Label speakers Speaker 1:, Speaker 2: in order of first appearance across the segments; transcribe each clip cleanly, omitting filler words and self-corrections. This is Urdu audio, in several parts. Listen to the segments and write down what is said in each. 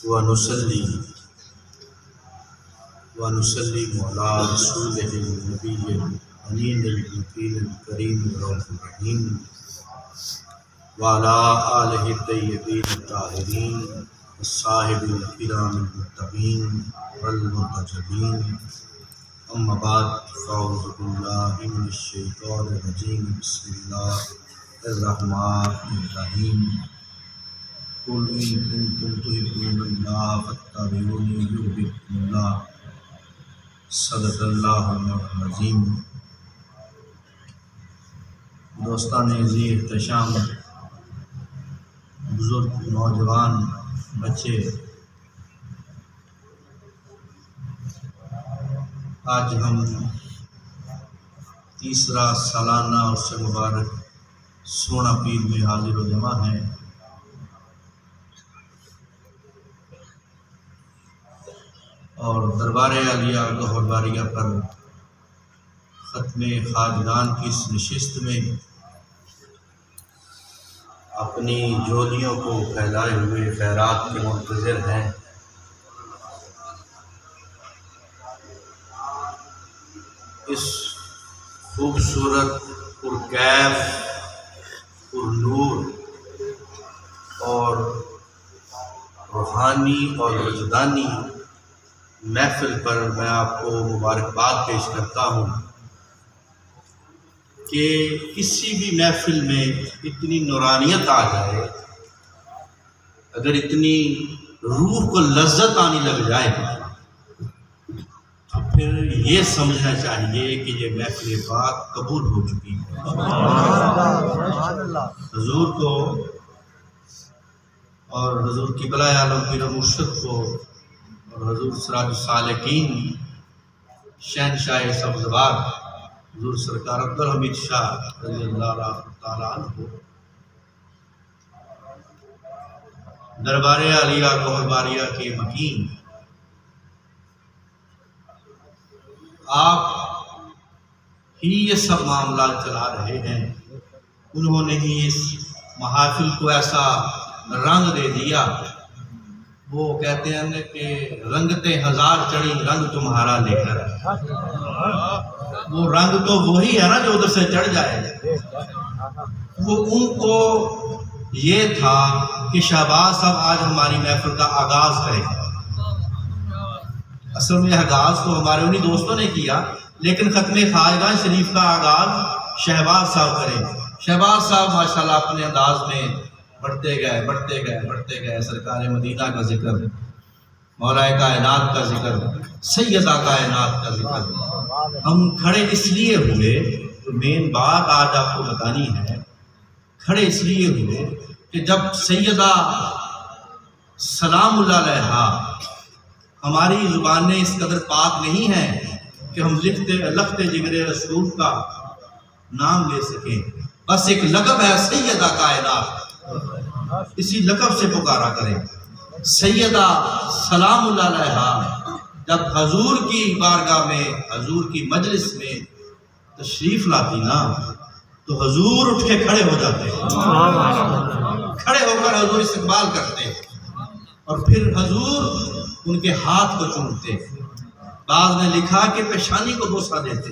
Speaker 1: ونصلي على رسوله النبي الأمين المكين الكريم الرؤوف الرحيم وعلى آله الطيبين الطاهرين الصاحب الكرام المتقين والمنتجبين أما بعد فأعوذ بالله من الشيطان الرجيم بسم الله الرحمن الرحيم قل إن كنتم تحبون الله فاتبعوني يحببكم الله صدق اللہ العظیم۔ دوستان عزیز احتشام، بزرگ، نوجوان، بچے، آج ہم تیسرا سالانہ اور سے مبارک سونا پیر میں حاضر و جمع ہیں۔ اور دربار عالیہ گوہر باریہ پر ختم خواجگان کی اس نشست میں اپنی جولیوں کو پھیلائے ہوئے خیرات کے منتظر ہیں۔ اس خوبصورت پرکیف، پرنور اور روحانی اور وجدانی محفل پر میں آپ کو مبارکباد پیش کرتا ہوں کہ کسی بھی محفل میں اتنی نورانیت آ جائے، اگر اتنی روح کو لذت آنے لگ جائے تو پھر یہ سمجھنا چاہیے کہ یہ محفل پاک قبول ہو چکی ہے۔ حضور کو اور حضور قبلہ عالم پیر مرشد کو اور حضور سراج السالکین شہنشاہ سبزوار حضور سرکار عبدالحمید شاہ رضی اللہ تعالیٰ عنہ کو دربار عالیہ گوہر باریہ کے مکین آپ ہی یہ سب معاملات چلا رہے ہیں۔ انہوں نے ہی اس محافل کو ایسا رنگ دے دیا، وہ کہتے ہیں کہ رنگتے ہزار چڑھی رنگ تمہارا لے کر۔ وہ رنگ تو وہی ہے نا جو ادھر سے چڑھ جائے۔ وہ ان کو یہ تھا کہ شہباز صاحب آج ہماری محفل کا آغاز کریں۔ اصل میں آغاز تو ہمارے انہی دوستوں نے کیا، لیکن ختم خواجگان شریف کا آغاز شہباز صاحب کریں۔ شہباز صاحب ماشاءاللہ اپنے انداز میں بڑھتے گئے سرکار مدینہ کا ذکر، مولا کائنات کا ذکر، سیدہ کائنات کا ذکر۔ ہم کھڑے اس لیے ہوئے، تو مین بات آج آپ کو بتانی ہے، کھڑے اس لیے ہوئے کہ جب سیدہ سلام اللہ علیہا ہماری زبانیں اس قدر پاک نہیں ہیں کہ ہم لخت جگر رسول کا نام لے سکیں، بس ایک لقب ہے سیدہ کائنات، اسی لقب سے پکارا کریں۔ سیدہ سلام اللہ علیہا جب حضور کی بارگاہ میں، حضور کی مجلس میں تشریف لاتی نا تو حضور اٹھ کے کھڑے ہو جاتے، کھڑے ہو کر حضور استقبال کرتے، اور پھر حضور ان کے ہاتھ کو چومتے، بعض نے لکھا کہ پیشانی کو بوسہ دیتے،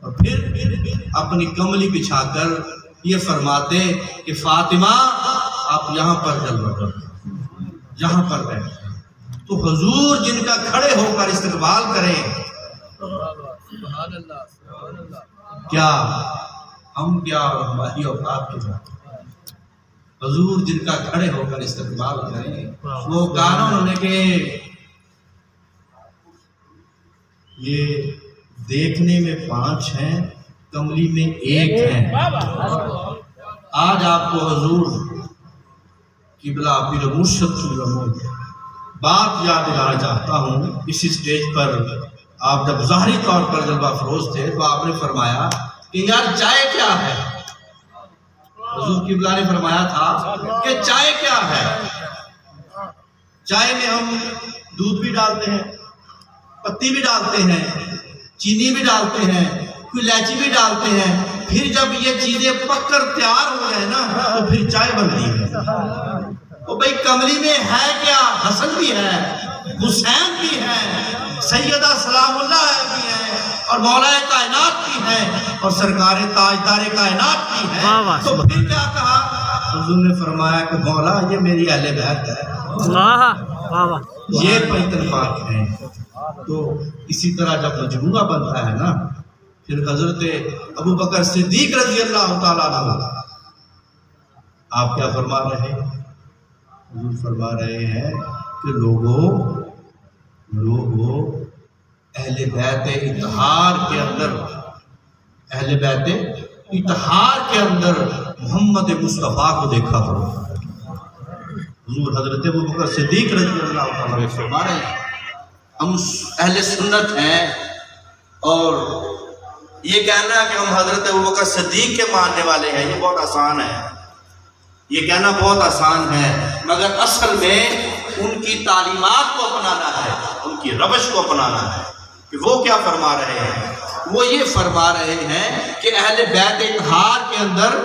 Speaker 1: اور پھر اپنی کملی بچھا کر یہ فرماتے کہ فاطمہ آپ یہاں پر جلوہ کرو، یہاں پر بیٹھیں۔ تو حضور جن کا کھڑے ہو کر استقبال کریں، کیا ہم کیا اور ہماری اوقات کی بات، حضور جن کا کھڑے ہو کر استقبال کریں۔ وہ گانا انہوں نے کہ یہ دیکھنے میں 5 ہیں، کملی میں 1 ہیں۔ آج آپ کو حضور قبلہ پیر مرشد کی بات یاد دلانا چاہتا ہوں۔ اسی سٹیج پر آپ جب ظاہری طور پر جلوہ افروز تھے تو آپ نے فرمایا کہ یار چائے کیا ہے؟ حضور قبلہ نے فرمایا تھا کہ چائے کیا ہے؟ چائے میں ہم دودھ بھی ڈالتے ہیں، پتی بھی ڈالتے ہیں، چینی بھی ڈالتے ہیں، کوئی الائچی بھی ڈالتے ہیں، پھر جب یہ چیزیں پک کر تیار ہو جائے نا تو پھر چائے بنتی ہے۔ وہ بھئی کملی میں ہے کیا؟ حسن بھی ہے، حسین بھی ہے، سیدہ سلام اللہ بھی ہے، اور مولا کائنات بھی ہے، اور سرکار تاجدار کائنات بھی ہے۔ تو پھر کیا کہا؟ حضور نے فرمایا کہ مولا یہ میری اہل بیت ہے، یہ پیتن پاک ہیں۔ تو اسی طرح جب مجموعہ بنتا ہے نا، پھر حضرت ابوبکر صدیق رضی اللہ تعالیٰ عنہ آپ کیا فرما رہے ہیں؟ حضور فرما رہے ہیں کہ لوگوں اہل بیت اطہار کے اندر، اہل بیت اطہار کے اندر محمد مصطفیٰ کو دیکھا کرو۔ حضور حضرت ابوبکر صدیق رضی اللہ تعالیٰ عنہ فرما رہے ہیں ہم اہل سنت ہیں، اور یہ کہنا کہ ہم حضرت ابوبکر صدیق کے ماننے والے ہیں یہ بہت آسان ہے، یہ کہنا بہت آسان ہے، مگر اصل میں ان کی تعلیمات کو اپنانا ہے، ان کی روش کو اپنانا ہے۔ کہ وہ کیا فرما رہے ہیں؟ وہ یہ فرما رہے ہیں کہ اہل بیت اطہار کے اندر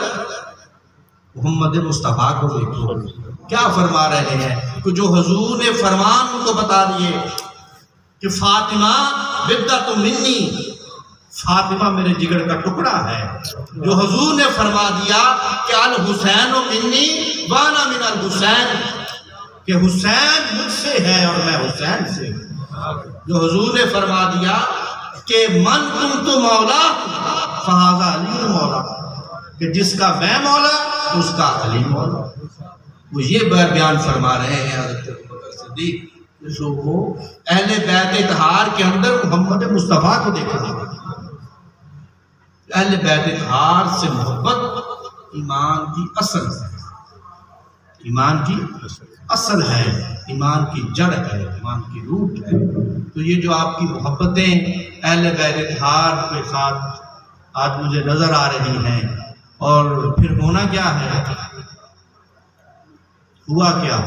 Speaker 1: محمد مصطفیٰ کو دیکھو۔ کیا فرما رہے ہیں؟ کہ جو حضور نے فرمان ان کو بتا دیے کہ فاطمہ بدعۃ منی، فاطمہ میرے جگر کا ٹکڑا ہے، جو حضور نے فرما دیا کہ الحسین منی وانا من الحسین، کہ حسین مجھ سے ہے اور میں حسین سے ہوں، جو حضور نے فرما دیا کہ من کنت مولا فہذا علی مولا، کہ جس کا میں مولا اس کا علی مولا۔ وہ یہ بیان فرما رہے ہیں حضرت ابوبکر صدیق، جو اہل بیت اطہار کے اندر محمد مصطفیٰ کو دیکھا۔ اہل بیت اطہار سے محبت ایمان کی اصل ہے، ایمان کی اصل ہے، ایمان کی جڑ ہے، ایمان کی روٹ ہے۔ تو یہ جو آپ کی محبتیں اہل بیت اطہار کے ساتھ آج مجھے نظر آ رہی ہیں، اور پھر ہونا کیا ہے، ہوا کیا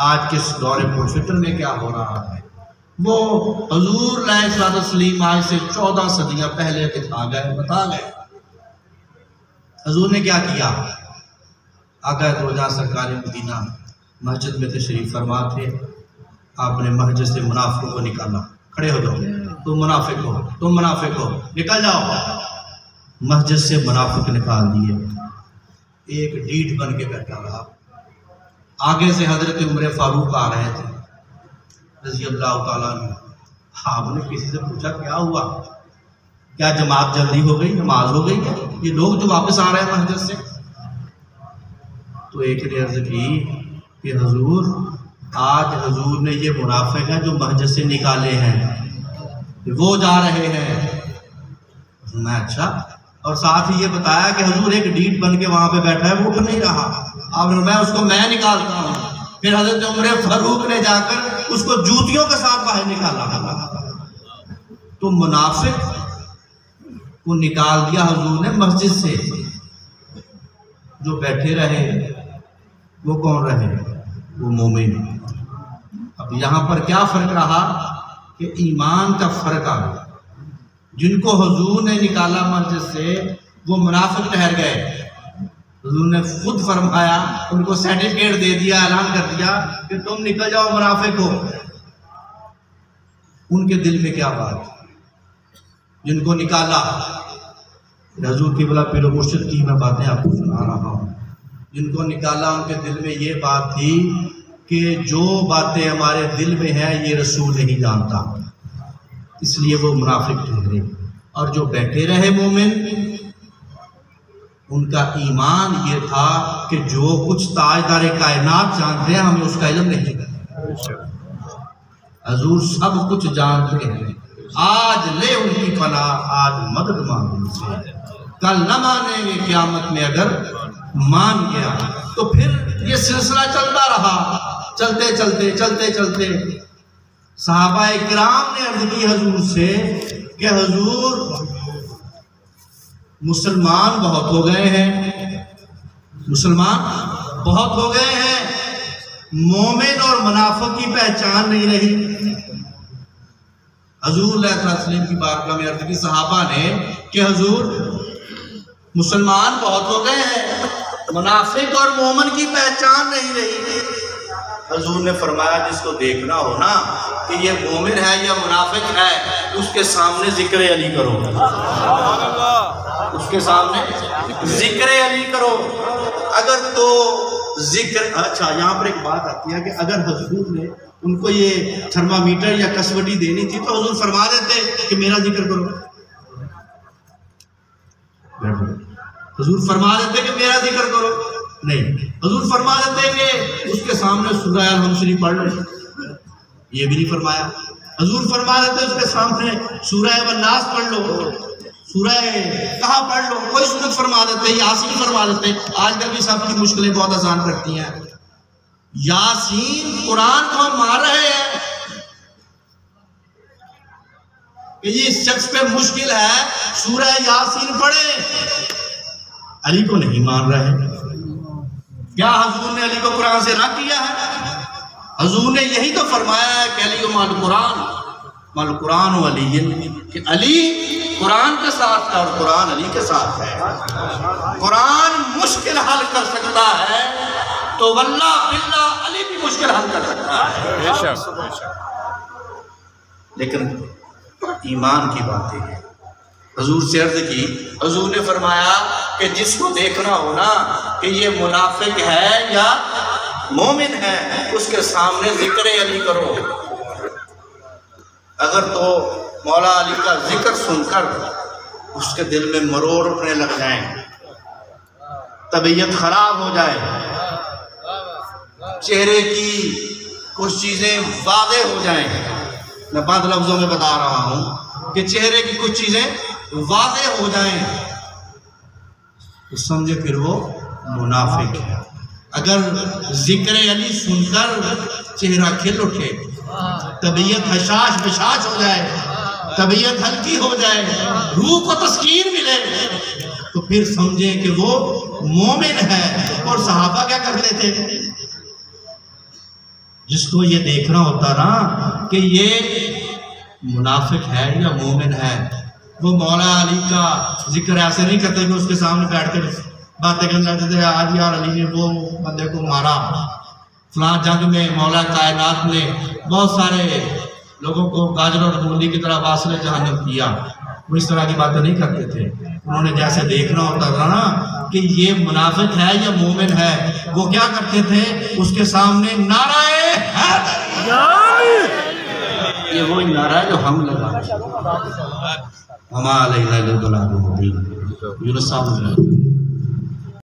Speaker 1: آج کے دور پرفتن میں کیا ہو رہا ہے؟ وہ حضور علیہ الصلوۃ والسلام آج سے 14 صدیاں پہلے بتا گئے۔ حضور نے کیا کیا؟ آقا دو جہاں سرکار مدینہ مسجد میں تشریف فرما تھے، آپ نے مسجد سے منافقوں کو نکالا، کھڑے ہو جاؤ، تم منافق ہو، تم منافق ہو، نکل جاؤ۔ مسجد سے منافق نکال دیے، ایک ڈیٹ بن کے بیٹھا رہا۔ آگے سے حضرت عمر فاروق آ رہے تھے رضی اللہ تعالیٰ عنہ۔ آپ نے کسی سے پوچھا کیا ہوا؟ کیا جماعت جلدی ہو گئی، نماز ہو گئی؟ یہ لوگ جو واپس آ رہے ہیں مسجد سے؟ تو ایک نے عرض کی کہ حضور آج حضور نے یہ منافق ہیں جو مسجد سے نکالے ہیں، وہ جا رہے ہیں۔ میں اچھا، اور ساتھ ہی یہ بتایا کہ حضور ایک ڈیٹ بن کے وہاں پہ بیٹھا ہے، وہ اٹھ نہیں رہا، اور میں اس کو میں نکالتا ہوں۔ پھر حضرت عمر فاروق نے جا کر اس کو جوتیوں کے ساتھ باہر نکالا۔ تو منافق کو نکال دیا حضور نے مسجد سے، جو بیٹھے رہے وہ کون رہے؟ وہ مومن۔ اب یہاں پر کیا فرق رہا کہ ایمان کا فرق آ گیا۔ جن کو حضور نے نکالا مسجد سے وہ منافق ٹھہر گئے، حضور نے خود فرمایا، ان کو سرٹیفکیٹ دے دیا، اعلان کر دیا کہ تم نکل جاؤ، منافق ہو۔ ان کے دل میں کیا بات؟ جن کو نکالا، حضور کی بلا پیر و مرشد کی میں باتیں آپ کو سنا رہا ہوں، جن کو نکالا ان کے دل میں یہ بات تھی کہ جو باتیں ہمارے دل میں ہیں یہ رسول نہیں جانتا، اس لیے وہ منافق ٹھہرے۔ اور جو بیٹھے رہے مومن، ان کا ایمان یہ تھا کہ جو کچھ تاجدار کائنات جانتے ہیں ہمیں اس کا علم نہیں ہے، حضور سب کچھ جانتے ہیں، آج لے ان کی پناہ، آج مدد مانگ ان سے، کل نہ مانیں گے قیامت میں اگر مان گیا۔ تو پھر یہ سلسلہ چلتا رہا، چلتے چلتے چلتے چلتے صحابہ کرام نے عرض کی حضور سے کہ حضور مسلمان بہت ہو گئے ہیں، مسلمان بہت ہو گئے ہیں، مومن اور منافق کی پہچان نہیں رہی۔ حضور علیہ السلام کی بارگاہ میں عرض کی صحابہ نے کہ حضور مسلمان بہت ہو گئے ہیں، منافق اور مومن کی پہچان نہیں رہی۔ حضور نے فرمایا جس کو دیکھنا ہو نا کہ یہ مومن ہے یا منافق ہے، اس کے سامنے ذکر علی کرو، اس کے سامنے ذکر علی کرو۔ اگر تو ذکر، اچھا یہاں پر ایک بات آتی ہے کہ اگر حضور نے ان کو یہ تھرمامیٹر یا کسوٹی دینی تھی تو حضور فرما دیتے کہ میرا ذکر کرو، حضور فرما دیتے کہ میرا ذکر کرو؟ نہیں، حضور فرما دیتے کہ اس کے سامنے سورہ الحمد شریف پڑھ لو، یہ بھی نہیں فرمایا۔ حضور فرما دیتے اس کے سامنے سورہ والناس پڑھ لو، سورہ کہاں پڑھ لو، کوئی سورت فرما دیتے، یاسین فرما دیتے۔ آج کل بھی سب کی مشکلیں بہت آسان کرتی ہیں۔ یاسین قرآن کو ہم مار رہے ہیں کہ یہ اس شخص پہ مشکل ہے، سورہ یاسین پڑھے، علی کو نہیں مان رہے۔ کیا حضور نے علی کو قرآن سے نہ کیا ہے؟ حضور نے یہی تو فرمایا ہے کہ علی مال قرآن و علی، کہ علی قرآن کے ساتھ ہے اور قرآن علی کے ساتھ ہے۔ قرآن مشکل حل کر سکتا ہے تو واللہ باللہ علی بھی مشکل حل کر سکتا ہے، لیکن ایمان کی باتیں ہیں۔ حضور سے عرض کی، حضور نے فرمایا کہ جس کو دیکھنا ہو نا کہ یہ منافق ہے یا مومن ہے، اس کے سامنے ذکر علی کرو۔ اگر تو مولا علی کا ذکر سن کر اس کے دل میں مروڑ اٹھنے لگ جائیں، طبیعت خراب ہو جائے، چہرے کی کچھ چیزیں واضح ہو جائیں، میں بند لفظوں میں بتا رہا ہوں کہ چہرے کی کچھ چیزیں واضح ہو جائیں تو سمجھے پھر وہ منافق ہے۔ اگر ذکر علی سن کر چہرہ کھل اٹھے، طبیعت حشاش بشاش ہو جائے، طبیعت ہلکی ہو جائے، روح کو تسکین ملے، تو پھر سمجھیں کہ وہ مومن ہے۔ اور صحابہ کیا کرتے تھے؟ جس کو یہ دیکھنا ہوتا نا کہ یہ منافق ہے یا مومن ہے، وہ مولا علی کا ذکر ایسے نہیں کرتے کہ اس کے سامنے بیٹھ کر باتیں کرنے لگتے تھے، آج یار علی نے وہ بندے کو مارا، فلاں جنگ میں مولا کائنات نے بہت سارے لوگوں کو گاجر اور مولی کی طرح واصل جہنم کیا۔ وہ اس طرح کی باتیں نہیں کرتے تھے۔ انہوں نے جیسے دیکھنا ہوتا تھا نا کہ یہ منافق ہے یا مومن ہے، وہ کیا کرتے تھے؟ اس کے سامنے نعرہ حیدر، یہ وہی نعرہ جو ہم لگا ہما علینا الا البلاغ المبین۔